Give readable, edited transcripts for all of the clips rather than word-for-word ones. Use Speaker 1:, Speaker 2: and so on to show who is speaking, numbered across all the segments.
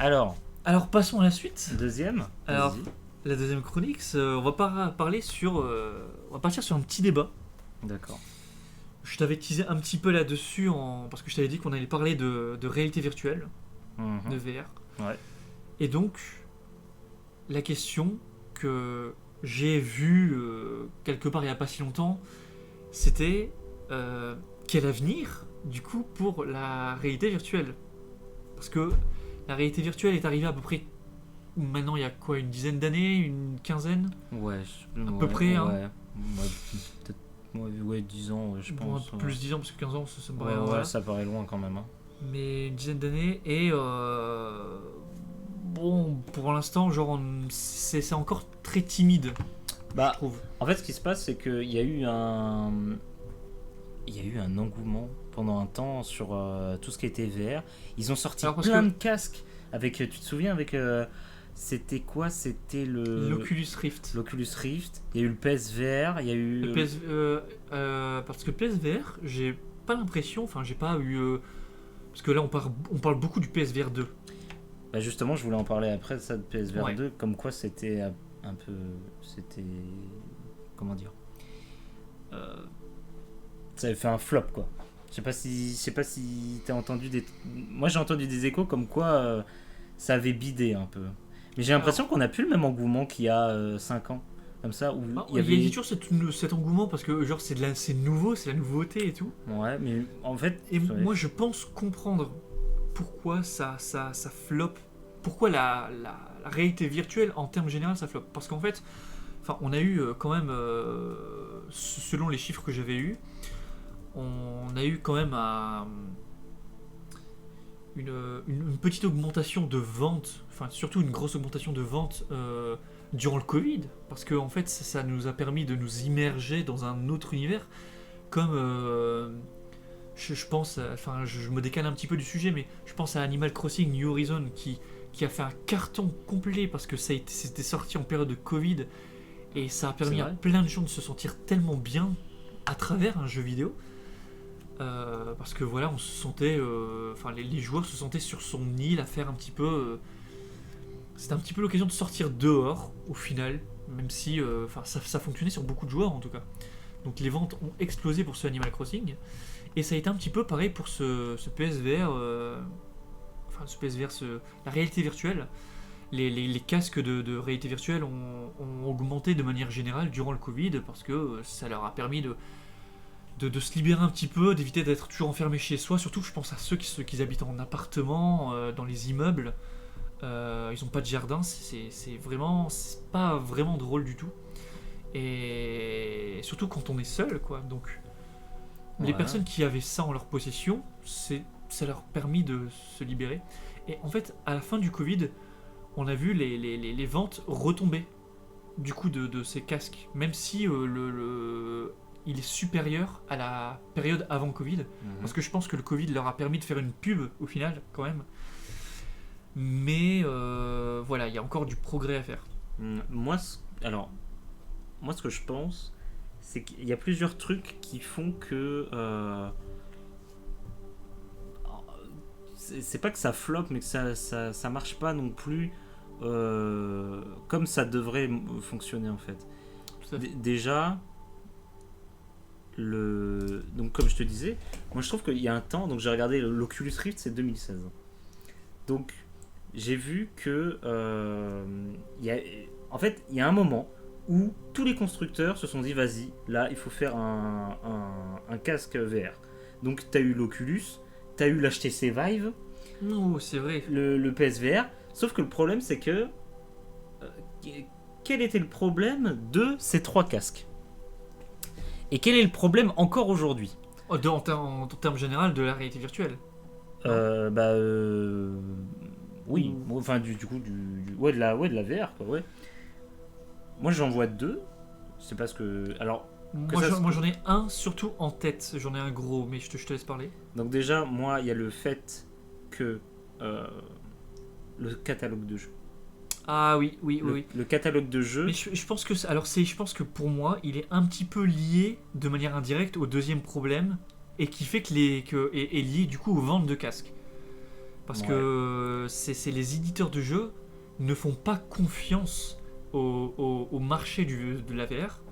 Speaker 1: Alors,
Speaker 2: Alors passons à la suite.
Speaker 1: deuxième.
Speaker 2: Alors,
Speaker 1: Vas-y.
Speaker 2: la deuxième chronique, on va parler sur, on va partir sur un petit débat.
Speaker 1: D'accord.
Speaker 2: Je t'avais teasé un petit peu là-dessus parce que je t'avais dit qu'on allait parler de réalité virtuelle, de
Speaker 1: Mhm.
Speaker 2: VR.
Speaker 1: Ouais.
Speaker 2: Et donc, la question que j'ai vue quelque part il n'y a pas si longtemps, c'était quel avenir du coup pour la réalité virtuelle? Parce que la réalité virtuelle est arrivée à peu près maintenant il y a quoi, une dizaine d'années, une quinzaine?
Speaker 1: Ouais,
Speaker 2: À peu près, hein.
Speaker 1: Ouais, peut-être, ouais, 10 ans, je
Speaker 2: Bon, un
Speaker 1: pense.
Speaker 2: peu plus 10 ans parce que 15 ans ça me
Speaker 1: Ouais,
Speaker 2: paraît
Speaker 1: ouais,
Speaker 2: voilà.
Speaker 1: ça paraît loin quand même. Hein.
Speaker 2: Mais une dizaine d'années et bon pour l'instant genre c'est encore très timide je
Speaker 1: Bah,
Speaker 2: trouve.
Speaker 1: en fait, ce qui se passe, c'est qu'il y a eu il y a eu un engouement pendant un temps sur tout ce qui était VR. Ils ont sorti
Speaker 2: Alors parce
Speaker 1: plein
Speaker 2: que
Speaker 1: de casques avec, tu te souviens, avec, c'était quoi? C'était
Speaker 2: l'Oculus Rift,
Speaker 1: l'Oculus Rift. Il y a eu le PSVR. Il y a eu
Speaker 2: le PS, parce que PSVR j'ai pas l'impression, enfin j'ai pas eu parce que là on parle beaucoup du PSVR 2.
Speaker 1: Bah justement, je voulais en parler après de ça de PSVR
Speaker 2: Ouais.
Speaker 1: 2, comme quoi c'était un peu, c'était, comment dire, euh, ça avait fait un flop quoi. Je sais pas si t'as entendu moi j'ai entendu des échos comme quoi ça avait bidé un peu. Mais j'ai l'impression qu'on a plus le même engouement qu'il y a 5 ans, comme ça où
Speaker 2: Ah,
Speaker 1: il y
Speaker 2: il y a
Speaker 1: avait,
Speaker 2: toujours cet engouement parce que genre c'est nouveau, c'est la nouveauté et tout.
Speaker 1: ouais, mais en fait,
Speaker 2: Et
Speaker 1: ouais,
Speaker 2: moi je pense comprendre pourquoi ça flop, pourquoi la réalité virtuelle en termes généraux ça flop. Parce qu'en fait, enfin, on a eu quand même, selon les chiffres que j'avais eus, on a eu quand même une petite augmentation de ventes, enfin surtout une grosse augmentation de ventes durant le Covid, parce que en fait ça nous a permis de nous immerger dans un autre univers, comme je pense, enfin je me décale un petit peu du sujet, mais je pense à Animal Crossing New Horizon qui a fait un carton complet parce que c'était sorti en période de Covid et ça a
Speaker 1: c'est
Speaker 2: permis à
Speaker 1: vrai.
Speaker 2: plein de gens de se sentir tellement bien à travers un jeu vidéo. Parce que voilà, on se sentait, enfin les joueurs se sentaient sur son île à faire un petit peu. C'était un petit peu l'occasion de sortir dehors au final, même si, enfin ça fonctionnait sur beaucoup de joueurs en tout cas. Donc les ventes ont explosé pour ce Animal Crossing et ça a été un petit peu pareil pour ce PSVR, enfin ce PSVR, la réalité virtuelle. Les casques de réalité virtuelle ont augmenté de manière générale durant le Covid parce que ça leur a permis de se libérer un petit peu, d'éviter d'être toujours enfermé chez soi. Surtout, je pense à ceux qui habitent en appartement, dans les immeubles. Ils n'ont pas de jardin, c'est pas vraiment drôle du tout. Et surtout quand on est seul, quoi. Donc, les
Speaker 1: Ouais.
Speaker 2: personnes qui avaient ça en leur possession, ça leur a permis de se libérer. Et en fait, à la fin du Covid, on a vu les ventes retomber du coup de ces casques, même si il est supérieur à la période avant Covid,
Speaker 1: Mhm.
Speaker 2: parce que je pense que le Covid leur a permis de faire une pub au final quand même. Mais voilà, il y a encore du progrès à faire.
Speaker 1: Moi, alors, moi, ce que je pense, c'est qu'il y a plusieurs trucs qui font que. C'est pas que ça floppe, mais que ça marche pas non plus comme ça devrait fonctionner en fait.
Speaker 2: Tout à fait.
Speaker 1: Déjà, donc comme je te disais, moi je trouve qu'il y a un temps, donc j'ai regardé l'Oculus Rift, c'est 2016. Donc j'ai vu que en fait, il y a un moment où tous les constructeurs se sont dit vas-y, là il faut faire un casque VR. Donc tu as eu l'Oculus, tu as eu l'HTC Vive,
Speaker 2: Non, c'est vrai.
Speaker 1: le PSVR, sauf que le problème c'est que quel était le problème de ces trois casques? Et quel est le problème encore aujourd'hui?
Speaker 2: En termes général de la réalité virtuelle.
Speaker 1: Bah oui,
Speaker 2: Ou-
Speaker 1: enfin du coup ouais, de la VR quoi, ouais. Moi j'en vois deux. C'est parce que alors que
Speaker 2: Moi,
Speaker 1: ça
Speaker 2: moi j'en ai un surtout en tête, j'en ai un gros, mais je te laisse parler.
Speaker 1: donc déjà moi il y a le fait que le catalogue de jeux.
Speaker 2: Ah oui, oui, oui, oui.
Speaker 1: Le catalogue de jeux.
Speaker 2: Mais je pense que je pense que pour moi, il est un petit peu lié de manière indirecte au deuxième problème et qui fait est lié du coup aux ventes de casques. Parce
Speaker 1: Ouais.
Speaker 2: que c'est les éditeurs de jeux ne font pas confiance au marché de la VR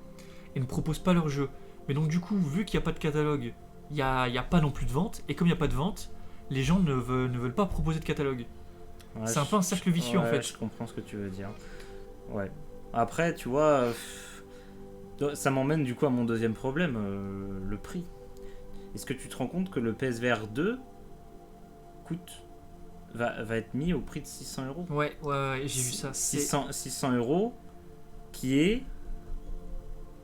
Speaker 2: et ne proposent pas leurs jeux. Mais donc du coup, vu qu'il n'y a pas de catalogue, il y a pas non plus de vente. Et comme il n'y a pas de vente, les gens ne veulent pas proposer de catalogue.
Speaker 1: Ouais,
Speaker 2: C'est un peu un cercle vicieux en fait.
Speaker 1: je comprends ce que tu veux dire. Ouais. Après, tu vois, ça m'emmène du coup à mon deuxième problème, le prix. Est-ce que tu te rends compte que le PSVR 2 va être mis au prix de 600 euros?
Speaker 2: Ouais, j'ai vu ça.
Speaker 1: 600 euros, qui est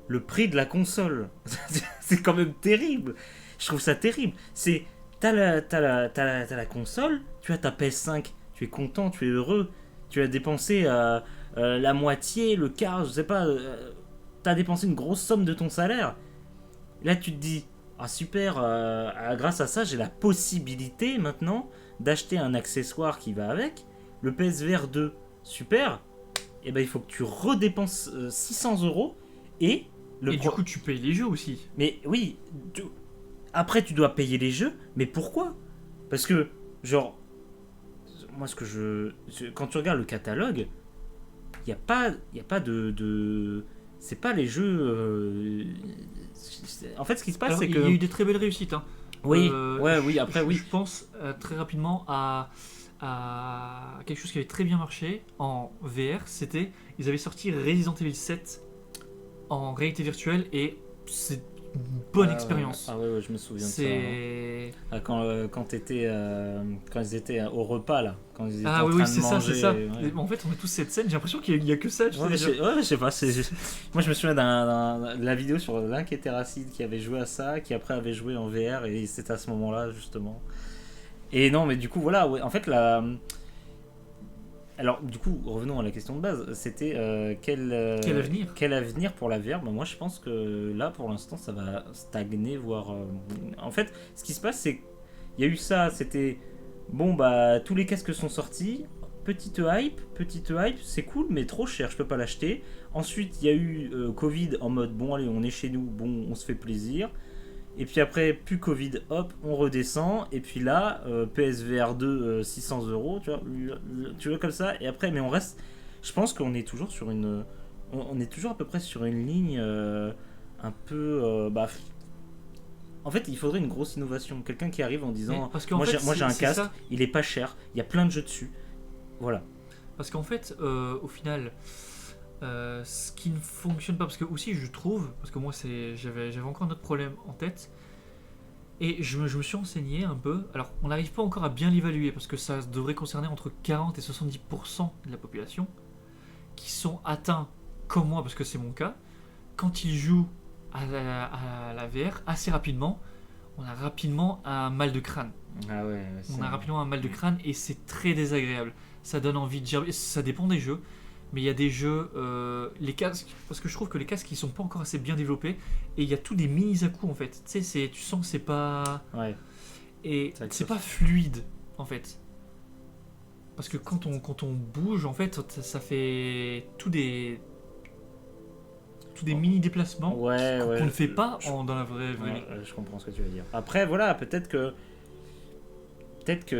Speaker 1: le prix de la console. C'est quand même terrible. Je trouve ça terrible. T'as la console, tu as ta PS5, tu es content, tu es heureux, tu as dépensé la moitié, le quart, je sais pas, t'as dépensé une grosse somme de ton salaire. Là, tu te dis, ah super, grâce à ça, j'ai la possibilité maintenant d'acheter un accessoire qui va avec. Le PSVR 2, super. Et ben il faut que tu redépenses 600 euros et
Speaker 2: Et du coup, tu payes les jeux aussi.
Speaker 1: Mais oui, après tu dois payer les jeux, mais pourquoi? Parce que, genre, moi quand tu regardes le catalogue, il y a pas c'est pas les jeux. En fait, ce qui se passe,
Speaker 2: Alors,
Speaker 1: c'est
Speaker 2: il
Speaker 1: que.
Speaker 2: y a eu des très belles réussites. Hein.
Speaker 1: Oui, oui, après, oui.
Speaker 2: Je pense très rapidement à quelque chose qui avait très bien marché en VR. C'était, ils avaient sorti Resident Evil 7 en réalité virtuelle et c'est une bonne expérience.
Speaker 1: Ah ouais, je me souviens de ça.
Speaker 2: C'est.
Speaker 1: Ah, quand ils étaient au repas là, quand ils étaient
Speaker 2: Ah
Speaker 1: en
Speaker 2: oui,
Speaker 1: train
Speaker 2: c'est
Speaker 1: de
Speaker 2: ça,
Speaker 1: manger,
Speaker 2: c'est ça.
Speaker 1: ouais.
Speaker 2: En fait, on a tous cette scène, j'ai l'impression qu'il y a que ça. Tu sais, déjà.
Speaker 1: Je sais pas. Moi, je me souviens de la vidéo sur l'un qui était racide, qui avait joué à ça, qui après avait joué en VR, et c'était à ce moment-là, justement. Et non, mais du coup, voilà, ouais, en fait, alors, du coup, revenons à la question de base. C'était
Speaker 2: Quel avenir
Speaker 1: quel avenir pour la VR? Moi, je pense que là, pour l'instant, ça va stagner, voire. En fait, ce qui se passe, c'est qu'il y a eu ça. C'était bon, bah, tous les casques sont sortis. Petite hype, c'est cool, mais trop cher, je peux pas l'acheter. Ensuite, il y a eu Covid en mode bon, allez, on est chez nous, bon, on se fait plaisir. Et puis après, plus Covid, hop, on redescend. Et puis là, PSVR 2, 600 euros, tu vois comme ça. Et après, mais on reste. Je pense qu'on est toujours sur une. On est toujours à peu près sur une ligne un peu. En fait, il faudrait une grosse innovation. Quelqu'un qui arrive en disant
Speaker 2: parce qu'en
Speaker 1: moi,
Speaker 2: fait,
Speaker 1: j'ai un
Speaker 2: c'est
Speaker 1: casque,
Speaker 2: ça.
Speaker 1: il est pas cher, il y a plein de jeux dessus. Voilà.
Speaker 2: Parce qu'en fait, au final, ce qui ne fonctionne pas, parce que aussi je trouve, parce que moi j'avais encore un autre problème en tête, et je me suis renseigné un peu. Alors, on n'arrive pas encore à bien l'évaluer, parce que ça devrait concerner entre 40 et 70% de la population qui sont atteints, comme moi, parce que c'est mon cas, quand ils jouent à la VR, assez rapidement, on a rapidement un mal de crâne.
Speaker 1: Ah ouais,
Speaker 2: On a rapidement un mal de crâne et c'est très désagréable. Ça donne envie de gerber. Ça dépend des jeux, mais il y a des jeux, les casques, parce que je trouve que les casques ils sont pas encore assez bien développés et il y a tous des mini à coups en fait. Tu sais, tu sens que c'est pas.
Speaker 1: Ouais.
Speaker 2: Et
Speaker 1: C'est vrai que
Speaker 2: c'est
Speaker 1: ça-
Speaker 2: pas fluide en fait. Parce que quand on bouge, en fait, ça fait tous des mini déplacements
Speaker 1: Ouais,
Speaker 2: qu'on
Speaker 1: ouais.
Speaker 2: ne fait pas dans la vraie vie.
Speaker 1: Ouais, je comprends ce que tu veux dire. Après, voilà, peut-être que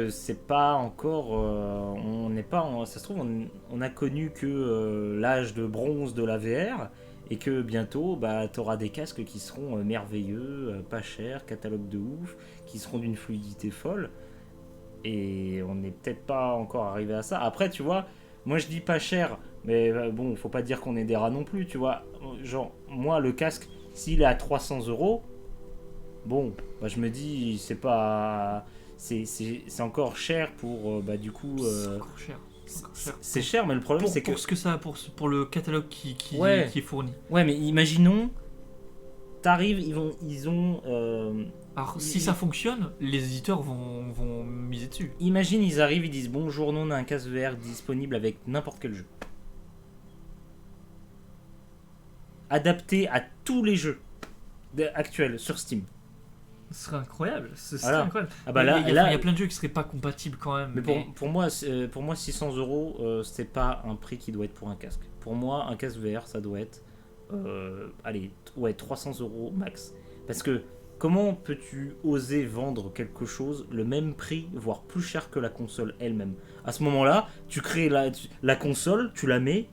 Speaker 1: c'est pas encore on n'est pas ça se trouve on a connu que l'âge de bronze de la VR et que bientôt bah t'auras des casques qui seront merveilleux, pas chers, catalogue de ouf, qui seront d'une fluidité folle et on n'est peut-être pas encore arrivé à ça. Après, tu vois, moi je dis pas cher, mais bon, faut pas dire qu'on est des rats non plus, tu vois. Genre moi le casque s'il est à 300 euros, bon, bah, je me dis c'est pas c'est encore cher pour bah du coup
Speaker 2: C'est encore cher. C'est encore cher.
Speaker 1: c'est cher, mais le problème c'est que
Speaker 2: Pour ce que ça, pour le catalogue
Speaker 1: Ouais.
Speaker 2: qui est fourni.
Speaker 1: ouais, mais imaginons t'arrives, ils ont
Speaker 2: Alors, si ça fonctionne, les éditeurs vont miser dessus.
Speaker 1: imagine ils arrivent, ils disent bonjour, nous on a un casque VR disponible avec n'importe quel jeu adapté à tous les jeux actuels sur Steam.
Speaker 2: Ce serait incroyable. Ce serait
Speaker 1: Voilà.
Speaker 2: incroyable.
Speaker 1: Ah bah là,
Speaker 2: il y a plein de jeux qui seraient pas compatibles quand même.
Speaker 1: mais pour moi 600 euros, c'est pas un prix qui doit être pour un casque. Pour moi, un casque VR, ça doit être allez, ouais, 300 euros max. Parce que comment peux-tu oser vendre quelque chose le même prix, voire plus cher que la console elle-même? À ce moment-là, tu crées la console, tu la mets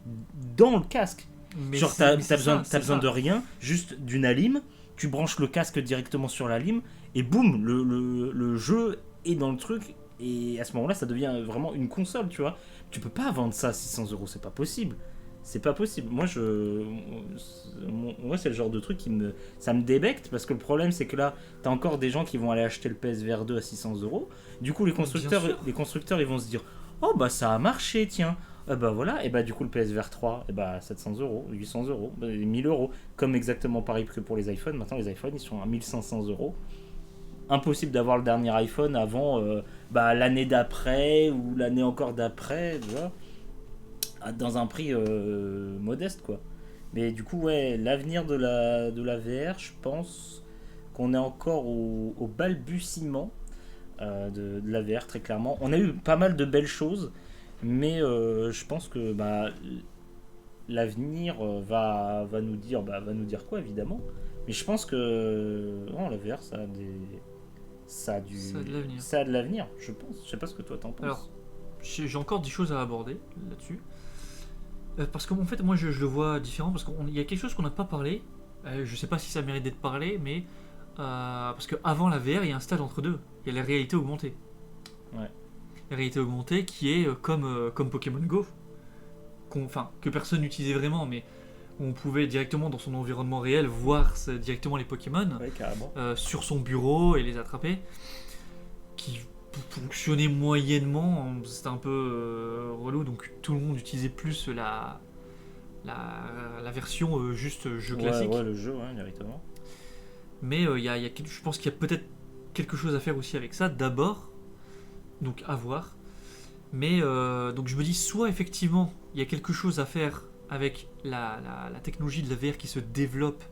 Speaker 1: dans le casque. Genre, t'as besoin de rien, juste d'une alim, tu branches le casque directement sur la lime, et boum, le jeu est dans le truc, et à ce moment-là, ça devient vraiment une console, tu vois. Tu peux pas vendre ça à 600 euros, c'est pas possible. C'est pas possible. Moi, c'est le genre de truc ça me débecte, parce que le problème, c'est que là, t'as encore des gens qui vont aller acheter le PSVR 2 à 600 euros. Du coup, les constructeurs, ils vont se dire, oh bah ça a marché, tiens. Bah voilà, et bah du coup le PSVR 3, et bah 700 euros, 800 euros, 1000 euros. Comme exactement pareil que pour les iPhones. Maintenant, les iPhones, ils sont à 1500 euros. Impossible d'avoir le dernier iPhone avant l'année d'après ou l'année encore d'après, tu vois, dans un prix modeste, quoi. Mais du coup, ouais, l'avenir de la VR, je pense qu'on est encore au balbutiement de la VR, très clairement. On a eu pas mal de belles choses, mais je pense que l'avenir va nous dire quoi, évidemment. Mais je pense que non, la VR, ça a de l'avenir, je pense. Je sais pas ce que toi t'en penses.
Speaker 2: Alors, j'ai encore des choses à aborder là-dessus. Parce qu'en fait, moi, je le vois différent. Parce qu'il y a quelque chose qu'on n'a pas parlé. Je sais pas si ça mérite d'être parlé, mais. Parce qu'avant la VR, il y a un stade entre deux. Il y a la réalité augmentée.
Speaker 1: Ouais.
Speaker 2: La réalité augmentée qui est comme Pokémon Go. Que personne n'utilisait vraiment, mais on pouvait directement dans son environnement réel voir directement les Pokémon sur son bureau et les attraper, qui fonctionnait moyennement, c'était un peu relou, donc tout le monde utilisait plus la version juste jeu classique.
Speaker 1: Ouais, le jeu, directement.
Speaker 2: Mais je pense qu'il y a peut-être quelque chose à faire aussi avec ça, d'abord, donc à voir. Mais donc je me dis, soit effectivement il y a quelque chose à faire avec la technologie de la VR qui se développe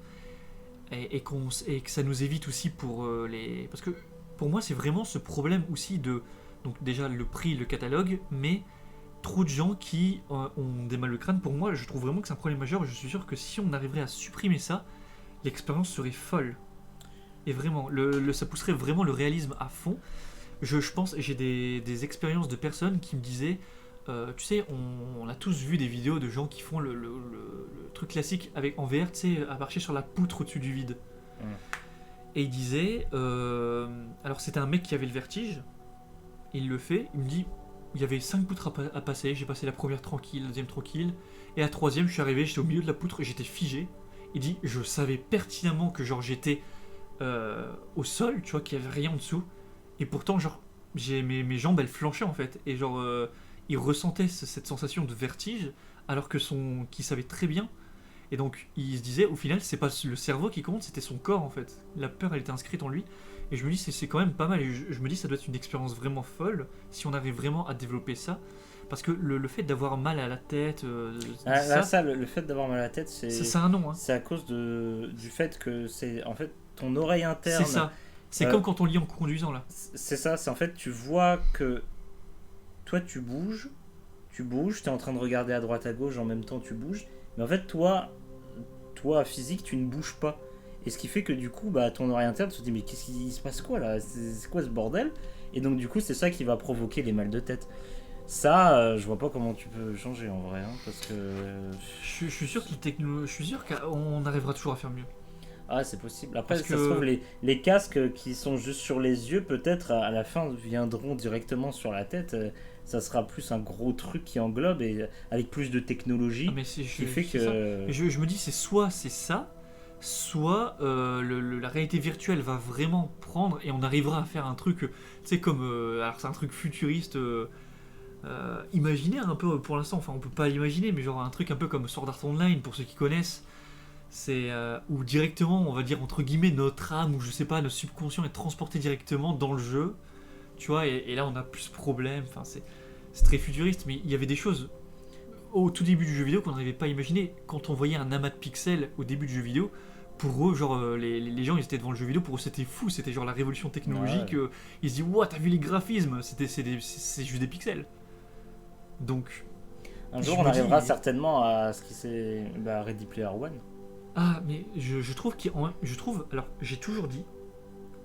Speaker 2: et que ça nous évite aussi pour les... Parce que pour moi c'est vraiment ce problème aussi de... Donc déjà le prix, le catalogue, mais trop de gens qui ont des mal le crâne. Pour moi je trouve vraiment que c'est un problème majeur. Je suis sûr que si on arriverait à supprimer ça, l'expérience serait folle. Et vraiment, ça pousserait vraiment le réalisme à fond. Je pense, j'ai des expériences de personnes qui me disaient, tu sais, on a tous vu des vidéos de gens qui font le truc classique en VR, tu sais, à marcher sur la poutre au-dessus du vide. Ouais. Et il disait, alors c'était un mec qui avait le vertige, il le fait, il me dit, il y avait 5 poutres à passer, j'ai passé la première tranquille, la deuxième tranquille, et la troisième, je suis arrivé, j'étais au milieu de la poutre et j'étais figé. Il dit, je savais pertinemment que genre j'étais au sol, tu vois, qu'il n'y avait rien en dessous. Et pourtant, genre, mes jambes, elles flanchaient en fait. Et genre, il ressentait cette sensation de vertige, alors que qu'il savait très bien. Et donc, il se disait, au final, c'est pas le cerveau qui compte, c'était son corps en fait. La peur, elle était inscrite en lui. Et je me dis, c'est quand même pas mal. Et je me dis, ça doit être une expérience vraiment folle si on arrive vraiment à développer ça. Parce que le fait d'avoir mal à la tête.
Speaker 1: Le fait d'avoir mal à la tête,
Speaker 2: c'est un nom. Hein.
Speaker 1: C'est à cause du fait que c'est en fait ton oreille interne.
Speaker 2: C'est ça. C'est comme quand on lit en conduisant là.
Speaker 1: C'est ça, c'est en fait tu vois que toi tu bouges, t'es en train de regarder à droite à gauche en même temps tu bouges, mais en fait toi physique tu ne bouges pas. Et ce qui fait que du coup ton oreille interne se dit mais qu'est-ce qui se passe quoi là, c'est quoi ce bordel? Et donc du coup c'est ça qui va provoquer les mal de tête. Ça, je vois pas comment tu peux changer en vrai, parce que...
Speaker 2: Je suis sûr qu'on arrivera toujours à faire mieux.
Speaker 1: Ah, c'est possible. Après, ça se trouve, les casques qui sont juste sur les yeux, peut-être, à la fin, viendront directement sur la tête. Ça sera plus un gros truc qui englobe, et avec plus de technologie, qui fait que...
Speaker 2: Je me dis, soit c'est ça, soit la réalité virtuelle va vraiment prendre, et on arrivera à faire un truc, tu sais, comme... alors, c'est un truc futuriste... imaginaire un peu pour l'instant, enfin on peut pas l'imaginer, mais genre un truc un peu comme Sword Art Online pour ceux qui connaissent, c'est où directement on va dire entre guillemets notre âme ou je sais pas notre subconscient est transporté directement dans le jeu, tu vois, et là on a plus de problème, enfin c'est très futuriste, mais il y avait des choses au tout début du jeu vidéo qu'on n'arrivait pas à imaginer. Quand on voyait un amas de pixels au début du jeu vidéo, pour eux, genre, les gens ils étaient devant le jeu vidéo, pour eux c'était fou, c'était genre la révolution technologique. Ouais. Ils se disent, wow, t'as vu les graphismes, c'est juste des pixels. Donc,
Speaker 1: un jour on arrivera certainement à ce qui c'est Ready Player One.
Speaker 2: Ah, mais je trouve alors j'ai toujours dit,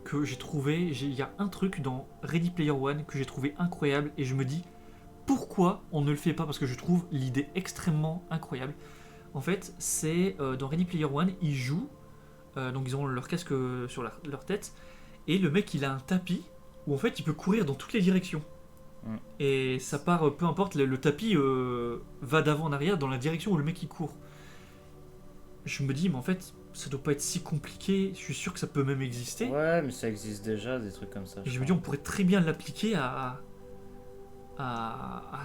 Speaker 2: que j'ai trouvé, il y a un truc dans Ready Player One que j'ai trouvé incroyable et je me dis pourquoi on ne le fait pas parce que je trouve l'idée extrêmement incroyable. En fait, c'est dans Ready Player One, ils jouent, donc ils ont leur casque sur leur tête et le mec il a un tapis où en fait il peut courir dans toutes les directions. Et ça part, peu importe, le tapis va d'avant en arrière dans la direction où le mec il court. Je me dis, mais en fait, ça doit pas être si compliqué, je suis sûr que ça peut même exister.
Speaker 1: Ouais, mais ça existe déjà, des trucs comme ça.
Speaker 2: Et je me dis, on pourrait très bien l'appliquer à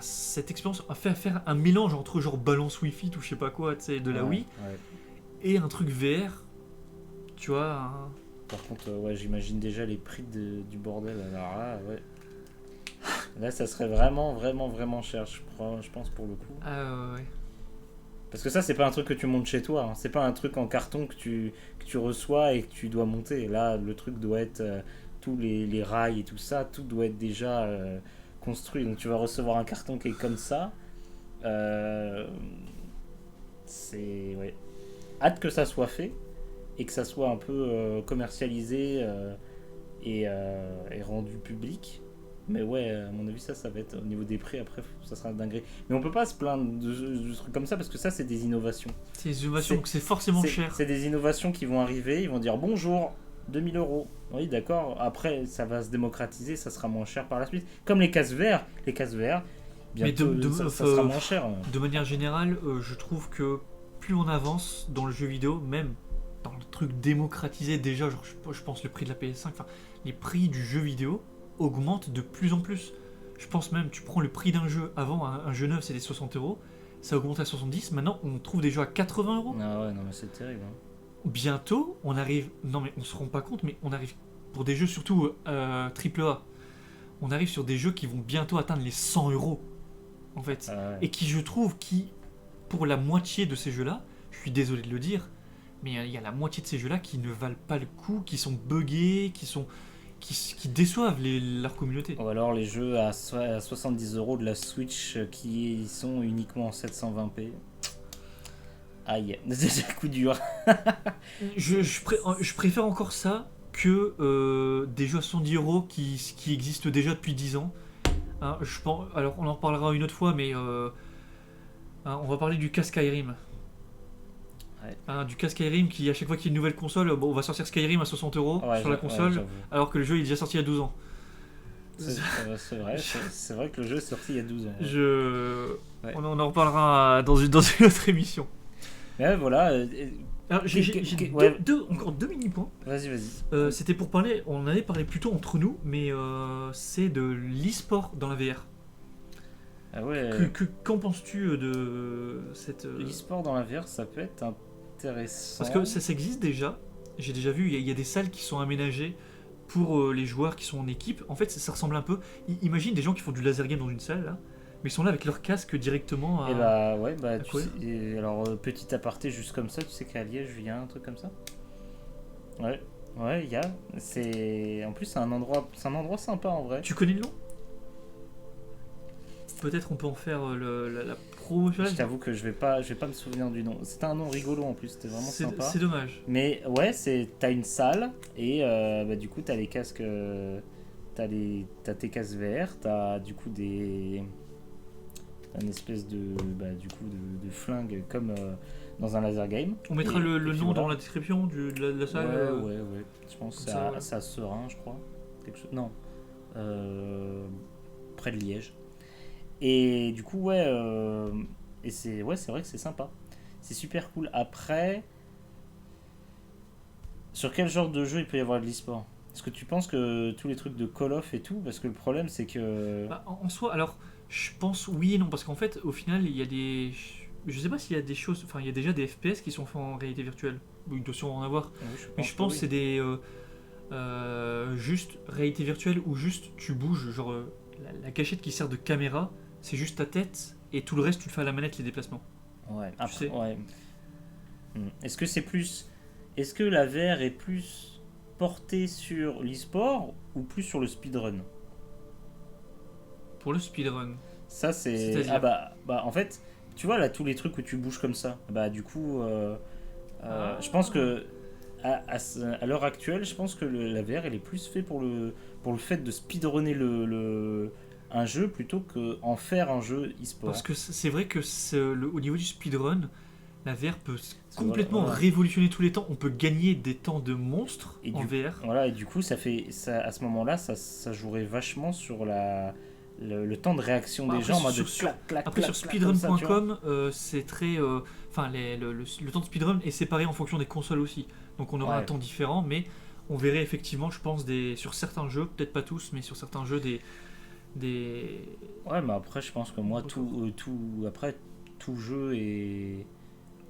Speaker 2: cette expérience, à faire un mélange entre genre balance Wi-Fi ou je sais pas quoi, tu sais, de la Wii, et un truc VR, tu vois.
Speaker 1: Par contre, ouais, j'imagine déjà les prix du bordel, alors là, ouais. Là, ça serait vraiment, vraiment, vraiment cher, je pense, pour le coup.
Speaker 2: Ouais.
Speaker 1: Parce que ça, c'est pas un truc que tu montes chez toi, hein. C'est pas un truc en carton que tu reçois et que tu dois monter. Là, le truc doit être tous les rails et tout ça, tout doit être déjà construit. Donc tu vas recevoir un carton qui est comme ça. C'est... Ouais. Hâte que ça soit fait et que ça soit un peu commercialisé et rendu public. Mais ouais, à mon avis, ça va être au niveau des prix, après, ça sera dingue. Mais on peut pas se plaindre de trucs comme ça parce que ça, c'est des innovations.
Speaker 2: C'est des innovations, donc c'est forcément cher.
Speaker 1: C'est des innovations qui vont arriver, ils vont dire bonjour, 2000 €. Oui, d'accord. Après, ça va se démocratiser, ça sera moins cher par la suite. Comme les casques VR. Les casques VR, bientôt, ça sera moins cher.
Speaker 2: De manière générale, je trouve que plus on avance dans le jeu vidéo, même dans le truc démocratisé, déjà, genre, je pense le prix de la PS5, enfin, les prix du jeu vidéo augmente de plus en plus. Je pense même, tu prends le prix d'un jeu, avant un jeu neuf c'était 60 €, ça augmente à 70, maintenant on trouve des jeux à 80 €.
Speaker 1: Ah ouais, non mais c'est terrible. Hein.
Speaker 2: Bientôt, on arrive, non mais on se rend pas compte, mais on arrive, pour des jeux surtout AAA, on arrive sur des jeux qui vont bientôt atteindre les 100 € en fait.
Speaker 1: Ah ouais.
Speaker 2: Et qui je trouve, pour la moitié de ces jeux-là, je suis désolé de le dire, mais il y a la moitié de ces jeux-là qui ne valent pas le coup, qui sont buggés, qui déçoivent leur communauté.
Speaker 1: Ou alors les jeux à 70 € de la Switch qui sont uniquement en 720p. Aïe, c'est un coup dur.
Speaker 2: Je préfère encore ça que des jeux à 110 € qui existent déjà depuis 10 ans. Hein, alors on en reparlera une autre fois, mais on va parler du cas Skyrim.
Speaker 1: Ouais.
Speaker 2: Du cas Skyrim qui, à chaque fois qu'il y a une nouvelle console, on va sortir Skyrim à 60 € sur la console, alors que le jeu est déjà sorti il y a 12 ans.
Speaker 1: C'est vrai, c'est vrai que le jeu est sorti il y a 12 ans.
Speaker 2: Ouais. On en reparlera dans une autre émission.
Speaker 1: Mais voilà.
Speaker 2: Alors, j'ai encore deux mini-points.
Speaker 1: Vas-y.
Speaker 2: C'était pour parler, on en avait parlé plutôt entre nous, mais c'est de l'e-sport dans la VR.
Speaker 1: Ah ouais.
Speaker 2: Qu'en penses-tu de cette...
Speaker 1: L'e-sport dans la VR, ça peut être intéressant.
Speaker 2: Parce que ça existe déjà. J'ai déjà vu, il y a des salles qui sont aménagées pour les joueurs qui sont en équipe. En fait, ça ressemble un peu... Imagine des gens qui font du laser game dans une salle, là, mais ils sont là avec leur casque directement à...
Speaker 1: Et bah ouais, tu sais, alors petit aparté juste comme ça, tu sais qu'à Liège, il y a un truc comme ça. Ouais, il y a. En plus, c'est un endroit sympa en vrai.
Speaker 2: Tu connais le nom ? Peut-être on peut en faire la promotion.
Speaker 1: Je t'avoue que je vais pas me souvenir du nom. C'était un nom rigolo en plus, c'était vraiment sympa.
Speaker 2: C'est dommage.
Speaker 1: Mais ouais, t'as une salle et du coup t'as les casques, t'as tes casques VR, t'as du coup une espèce de flingue comme dans un laser game.
Speaker 2: On mettra le nom dans la description de la salle.
Speaker 1: Ouais. Je pense que c'est à Serein, je crois. Quelque chose. Non. Près de Liège. Et du coup, c'est vrai que c'est sympa. C'est super cool. Après, sur quel genre de jeu il peut y avoir de l'e-sport ? Est-ce que tu penses que tous les trucs de Call of et tout, parce que le problème c'est que...
Speaker 2: En soi, alors, je pense oui et non, parce qu'en fait, au final, il y a des... Je sais pas s'il y a des choses... Enfin, il y a déjà des FPS qui sont faits en réalité virtuelle. Il doit sûrement en avoir. Mais je pense que c'est des... juste réalité virtuelle où juste tu bouges, genre la gâchette qui sert de caméra, c'est juste ta tête et tout le reste tu le fais à la manette, les déplacements.
Speaker 1: Ouais, après, ouais. Est-ce que la VR est plus portée sur l'e-sport ou plus sur le speedrun ?
Speaker 2: Pour le speedrun.
Speaker 1: Ça c'est... en fait, tu vois là tous les trucs où tu bouges comme ça, du coup je pense que à l'heure actuelle, je pense que la VR elle est plus fait pour le fait de speedrunner un jeu plutôt qu'en faire un jeu e-sport.
Speaker 2: Parce que c'est vrai que au niveau du speedrun, la VR peut complètement
Speaker 1: Voilà.
Speaker 2: révolutionner tous les temps. On peut gagner des temps de monstres
Speaker 1: Et
Speaker 2: en VR.
Speaker 1: Voilà, et du coup, ça, à ce moment-là, ça jouerait vachement sur le temps de réaction des gens en mode clac, clac,
Speaker 2: après,
Speaker 1: clac,
Speaker 2: sur
Speaker 1: clac, comme ça, tu vois.
Speaker 2: speedrun.com, c'est très. Enfin, le temps de speedrun est séparé en fonction des consoles aussi. Donc on aura un
Speaker 1: Ouais.
Speaker 2: temps différent, mais on verrait effectivement, je pense, sur certains jeux, peut-être pas tous, mais sur certains jeux, des...
Speaker 1: Ouais, mais après, je pense que moi, après, tout jeu est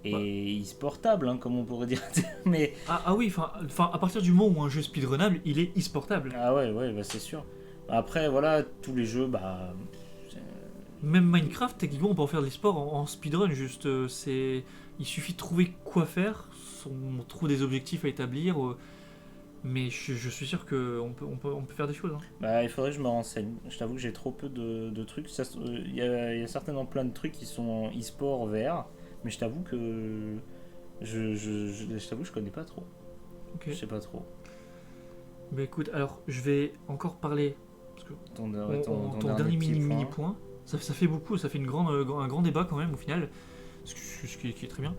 Speaker 1: e-sportable, hein, comme on pourrait dire. Mais,
Speaker 2: Ah oui, enfin, à partir du moment où un jeu est speedrunnable, il est e-sportable.
Speaker 1: ah ouais, bah, c'est sûr. Après, voilà, tous les jeux, bah.
Speaker 2: Même Minecraft, techniquement, on peut en faire de l'e-sport en speedrun, juste, il suffit de trouver quoi faire, on trouve des objectifs à établir, mais je suis sûr qu'on peut faire des choses. Hein.
Speaker 1: Bah, il faudrait que je me renseigne. Je t'avoue que j'ai trop peu de trucs. Il y a certainement plein de trucs qui sont e-sport VR, mais je t'avoue que je t'avoue que je connais pas trop.
Speaker 2: Ok.
Speaker 1: Je sais pas trop.
Speaker 2: Mais écoute, alors, je vais encore parler, parce que ton dernier
Speaker 1: petit
Speaker 2: mini point, ça fait beaucoup, ça fait un grand débat quand même au final, ce qui est très bien.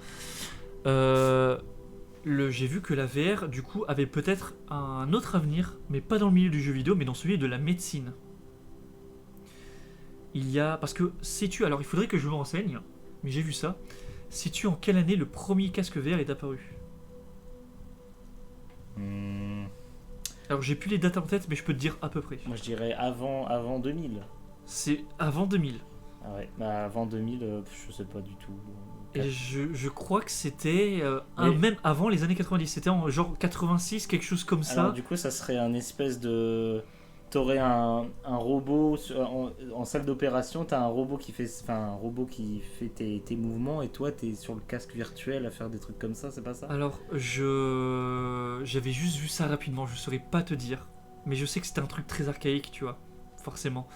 Speaker 2: J'ai vu que la VR, du coup, avait peut-être un autre avenir, mais pas dans le milieu du jeu vidéo, mais dans celui de la médecine. Parce que, sais-tu, alors il faudrait que je me renseigne, mais j'ai vu ça. Sais-tu en quelle année le premier casque VR est apparu?
Speaker 1: Hmm,
Speaker 2: Alors j'ai plus les dates en tête, mais je peux te dire à peu près.
Speaker 1: moi je dirais avant 2000.
Speaker 2: C'est avant 2000.
Speaker 1: Ah ouais, bah avant 2000, je sais pas du tout.
Speaker 2: Et je crois que c'était
Speaker 1: Oui.
Speaker 2: même avant les années 90. C'était en genre 86, quelque chose comme ça.
Speaker 1: Alors du coup, ça serait un espèce de. T'aurais un robot en salle d'opération, t'as un robot qui fait, tes mouvements et toi t'es sur le casque virtuel à faire des trucs comme ça, c'est pas ça?
Speaker 2: Alors, j'avais juste vu ça rapidement, je saurais pas te dire. Mais je sais que c'était un truc très archaïque, tu vois, forcément.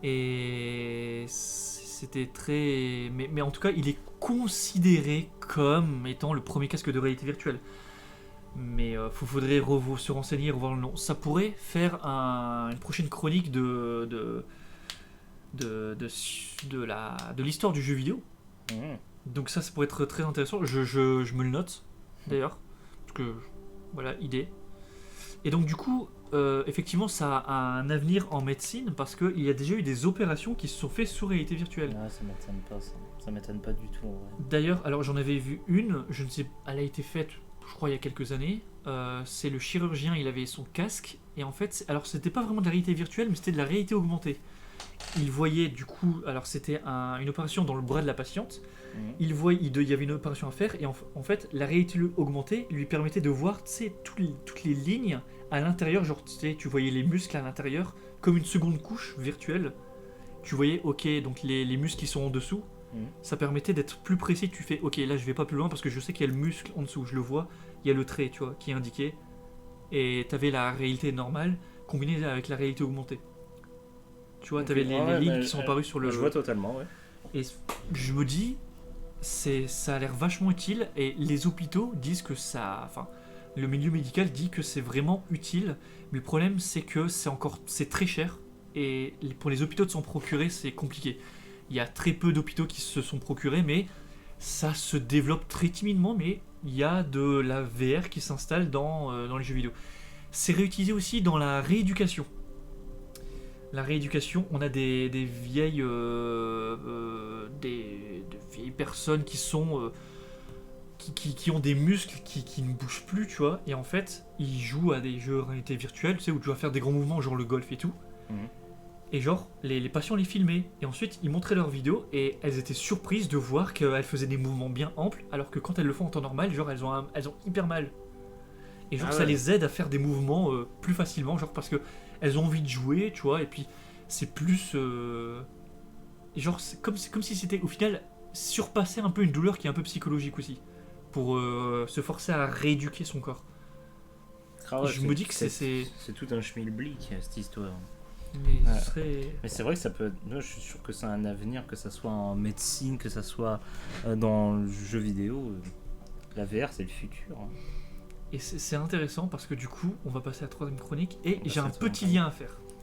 Speaker 2: Et c'était très. Mais en tout cas, il est considéré comme étant le premier casque de réalité virtuelle. Mais faudrait se renseigner, revoir le nom. Ça pourrait faire une prochaine chronique de l'histoire du jeu vidéo.
Speaker 1: Mhm.
Speaker 2: Donc ça pourrait être très intéressant. Je me le note, d'ailleurs. Parce que, voilà, idée. Et donc du coup, effectivement, ça a un avenir en médecine parce qu'il y a déjà eu des opérations qui se sont faites sous réalité virtuelle.
Speaker 1: Ouais, ça m'étonne pas, ça. Ça m'étonne pas du tout, en vrai.
Speaker 2: D'ailleurs, alors j'en avais vu une, je ne sais, elle a été faite, je crois, il y a quelques années. C'est le chirurgien, il avait son casque. Et en fait, alors c'était pas vraiment de la réalité virtuelle, mais c'était de la réalité augmentée. Il voyait du coup, alors c'était une opération dans le bras de la patiente.
Speaker 1: Mhm.
Speaker 2: Il y avait une opération à faire et en fait, la réalité augmentée lui permettait de voir, tu sais, toutes les lignes à l'intérieur. Genre, tu voyais les muscles à l'intérieur comme une seconde couche virtuelle. Tu voyais, ok, donc les muscles qui sont en dessous.
Speaker 1: Mhm.
Speaker 2: Ça permettait d'être plus précis. Tu fais, ok, là je vais pas plus loin parce que je sais qu'il y a le muscle en dessous. Je le vois, il y a le trait, tu vois, qui est indiqué. Et t'avais la réalité normale combinée avec la réalité augmentée. Tu vois, t'avais les lignes qui sont apparues sur le.
Speaker 1: Je vois totalement, ouais.
Speaker 2: Et je me dis, ça a l'air vachement utile et les hôpitaux disent que enfin, le milieu médical dit que c'est vraiment utile, mais le problème c'est que c'est très cher et pour les hôpitaux de s'en procurer c'est compliqué. Il y a très peu d'hôpitaux qui se sont procurés, mais ça se développe très timidement, mais il y a de la VR qui s'installe dans les jeux vidéo. C'est réutilisé aussi dans la rééducation. La rééducation, on a des vieilles personnes qui sont qui ont des muscles qui ne bougent plus, tu vois, et en fait ils jouent à des jeux de réalité virtuelle, tu sais, où tu vas faire des grands mouvements genre le golf et tout.
Speaker 1: Mhm.
Speaker 2: Et genre les patients les filmaient et ensuite ils montraient leurs vidéos et elles étaient surprises de voir qu'elles faisaient des mouvements bien amples alors que quand elles le font en temps normal, genre elles ont hyper mal. Et genre
Speaker 1: Ah
Speaker 2: ça
Speaker 1: ouais.
Speaker 2: les aide à faire des mouvements plus facilement, genre parce que elles ont envie de jouer, tu vois, et puis c'est plus genre c'est comme si c'était au final surpasser un peu une douleur qui est un peu psychologique aussi pour se forcer à rééduquer son corps.
Speaker 1: Ah ouais,
Speaker 2: Je me dis que c'est
Speaker 1: c'est tout un schmilblick, cette histoire.
Speaker 2: mais
Speaker 1: Ouais.
Speaker 2: ce serait
Speaker 1: Mais c'est vrai que ça peut être. Moi, je suis sûr que c'est un avenir, que ça soit en médecine, que ça soit dans le jeu vidéo. La VR, c'est le futur, hein.
Speaker 2: Et c'est intéressant parce que du coup, on va passer à la troisième chronique et
Speaker 1: On va
Speaker 2: j'ai un
Speaker 1: passer à la
Speaker 2: petit
Speaker 1: troisième
Speaker 2: lien à faire.